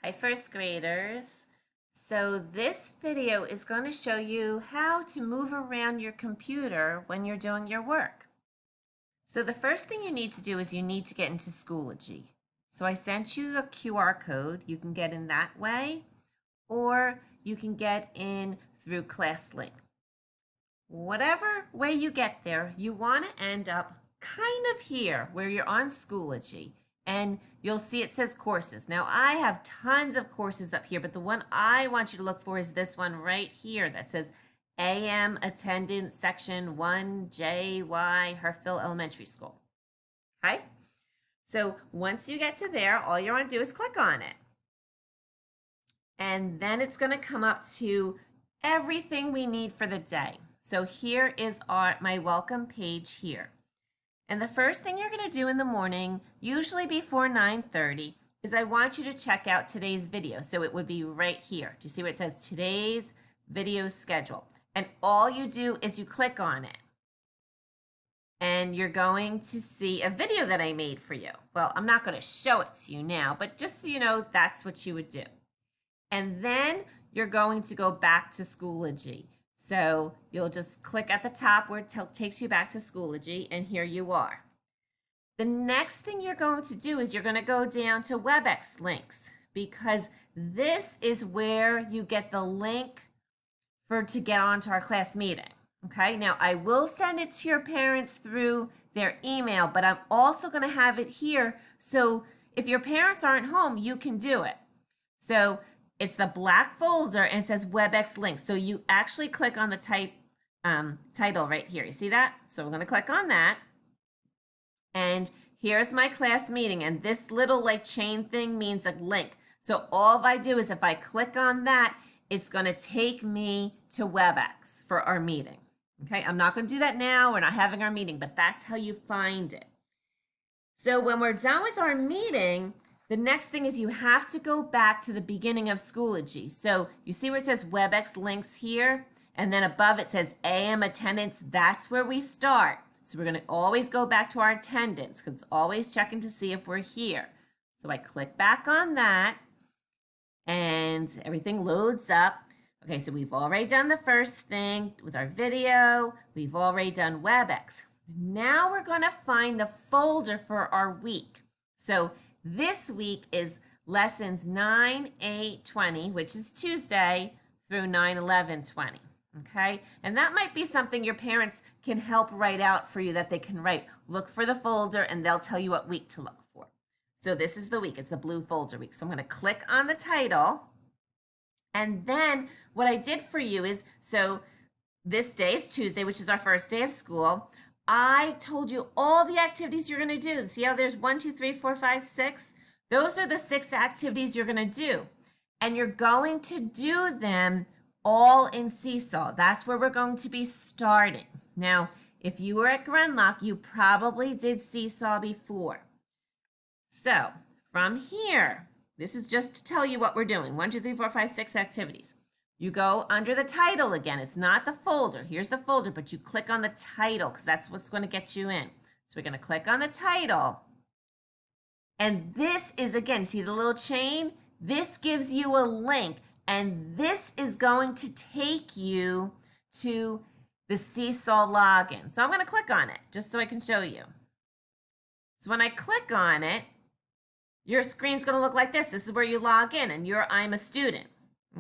Hi, first graders. So this video is going to show you how to move around your computer when you're doing your work. So the first thing you need to do is you need to get into Schoology. So I sent you a QR code. You can get in that way, or you can get in through ClassLink. Whatever way you get there, you want to end up kind of here where you're on Schoology. And you'll see it says courses. Now I have tons of courses up here, but the one I want you to look for is this one right here that says AM Attendance Section 1JY Herfield Elementary School. Okay? So once you get to there, all you want to do is click on it. And then it's going to come up to everything we need for the day. So here is my welcome page here. And the first thing you're going to do in the morning, usually before 9:30, is I want you to check out today's video. So it would be right here. Do you see where it says today's video schedule? And all you do is you click on it. And you're going to see a video that I made for you. Well, I'm not going to show it to you now, but just so you know, that's what you would do. And then you're going to go back to Schoology. So you'll just click at the top where it takes you back to Schoology, and here you are. The next thing you're going to do is you're going to go down to WebEx links, because this is where you get the link to get onto our class meeting. Okay, now I will send it to your parents through their email, but I'm also going to have it here. So if your parents aren't home, you can do it. So it's the black folder and it says WebEx links. So you actually click on the title right here. You see that? So we're going to click on that. And here's my class meeting. And this little like chain thing means a link. So all I do is if I click on that, it's going to take me to WebEx for our meeting. Okay, I'm not going to do that now. We're not having our meeting, but that's how you find it. So when we're done with our meeting, the next thing is you have to go back to the beginning of Schoology. So you see where it says WebEx links here, and then above it says AM attendance. That's where we start. So we're going to always go back to our attendance because it's always checking to see if we're here. So I click back on that and everything loads up. Okay, so we've already done the first thing with our video. We've already done WebEx. Now we're going to find the folder for our week. So this week is lessons 9, 8, 20, which is Tuesday through 9, 11, 20. Okay, and that might be something your parents can help write out for you that they can write. Look for the folder and they'll tell you what week to look for. So this is the week. It's the blue folder week. So I'm going to click on the title. And then what I did for you is, so this day is Tuesday, which is our first day of school. I told you all the activities you're going to do. See how there's 1, 2, 3, 4, 5, 6? Those are the 6 activities you're going to do. And you're going to do them all in Seesaw. That's where we're going to be starting. Now, if you were at Grenlock, you probably did Seesaw before. So from here, this is just to tell you what we're doing. 1, 2, 3, 4, 5, 6 activities. You go under the title again. It's not the folder. Here's the folder, but you click on the title because that's what's going to get you in. So we're going to click on the title. And this is, again, see the little chain? This gives you a link. And this is going to take you to the Seesaw login. So I'm going to click on it just so I can show you. So when I click on it, your screen's going to look like this. This is where you log in and I'm a student.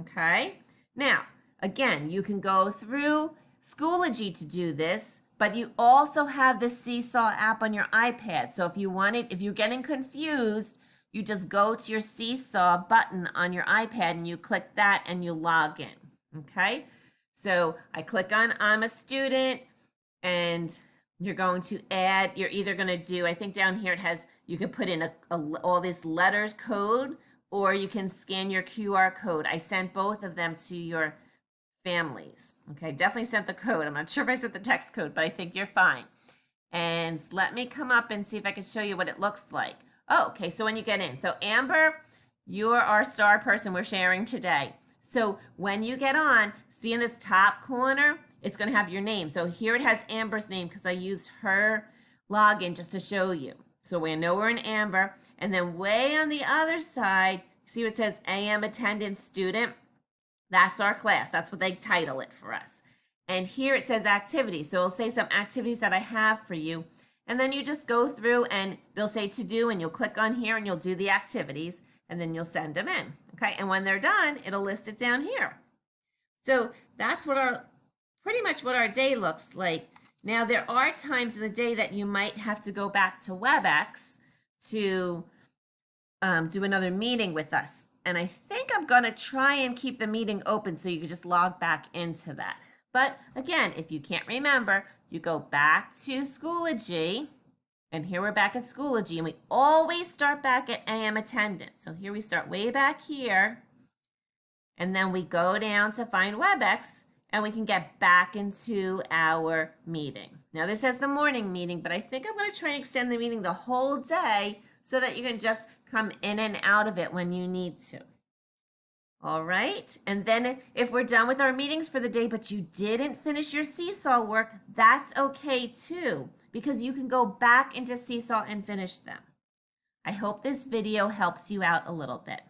Okay? Now, again, you can go through Schoology to do this, but you also have the Seesaw app on your iPad. So if you're getting confused, you just go to your Seesaw button on your iPad and you click that and you log in. Okay? So I click on I'm a student and you're going to add, you're either going to do, I think down here it has, you can put in all this letters code, or you can scan your QR code. I sent both of them to your families. Okay, definitely sent the code. I'm not sure if I sent the text code, but I think you're fine. And let me come up and see if I can show you what it looks like. Oh, okay, so when you get in. So Amber, you're our star person we're sharing today. So when you get on, see in this top corner, it's going to have your name. So here it has Amber's name because I used her login just to show you. So we know we're in Amber. And then way on the other side, See what it says AM attendance student? That's our class. That's what they title it for us. And here it says activities. So it'll say some activities that I have for you. And then you just go through and they'll say to do, and you'll click on here and you'll do the activities and then you'll send them in. Okay. And when they're done, it'll list it down here. So that's what pretty much what our day looks like. Now, there are times in the day that you might have to go back to WebEx to do another meeting with us. And I think I'm going to try and keep the meeting open so you can just log back into that. But again, if you can't remember, you go back to Schoology, and here we're back at Schoology, and we always start back at AM attendance. So here we start way back here, and then we go down to find WebEx, and we can get back into our meeting. Now this has the morning meeting, but I think I'm going to try and extend the meeting the whole day so that you can just come in and out of it when you need to. All right, and then if we're done with our meetings for the day, but you didn't finish your Seesaw work, that's okay too, because you can go back into Seesaw and finish them. I hope this video helps you out a little bit.